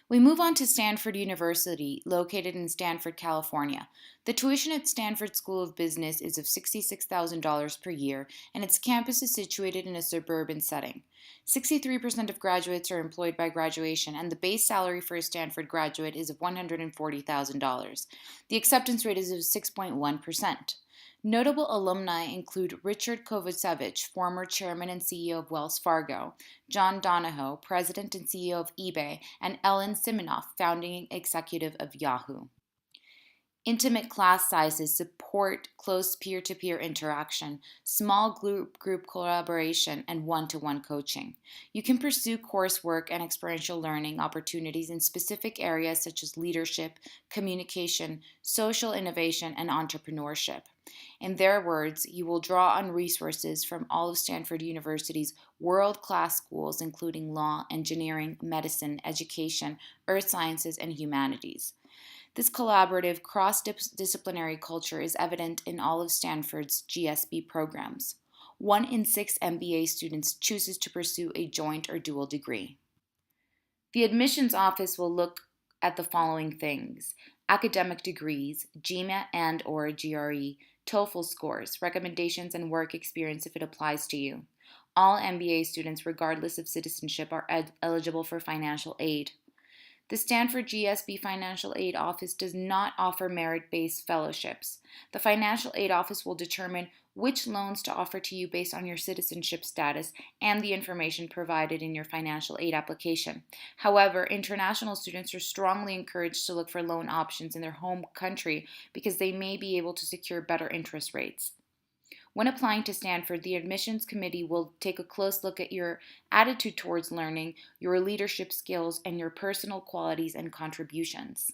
We move on to Stanford University, located in Stanford, California. The tuition at Stanford School of Business is of $66,000 per year, and its campus is situated in a suburban setting. 63% of graduates are employed by graduation, and the base salary for a Stanford graduate is of $140,000. The acceptance rate is of 6.1%. Notable alumni include Richard Kovacevic, former chairman and CEO of Wells Fargo, John Donahoe, president and CEO of eBay, and Ellen Siminoff, founding executive of Yahoo. Intimate class sizes support close peer to peer interaction, small group collaboration, and one to one coaching. You can pursue coursework and experiential learning opportunities in specific areas such as leadership, communication, social innovation, and entrepreneurship. In their words, you will draw on resources from all of Stanford University's world class schools, including law, engineering, medicine, education, earth sciences, and humanities. This collaborative, cross-disciplinary culture is evident in all of Stanford's GSB programs. 1 in 6 MBA students chooses to pursue a joint or dual degree. The admissions office will look at the following things: academic degrees, GMAT and/or GRE, TOEFL scores, recommendations, and work experience if it applies to you. All MBA students, regardless of citizenship, are eligible for financial aid. The Stanford GSB Financial Aid Office does not offer merit-based fellowships. The Financial Aid Office will determine which loans to offer to you based on your citizenship status and the information provided in your financial aid application. However, international students are strongly encouraged to look for loan options in their home country because they may be able to secure better interest rates. When applying to Stanford, the admissions committee will take a close look at your attitude towards learning, your leadership skills, and your personal qualities and contributions.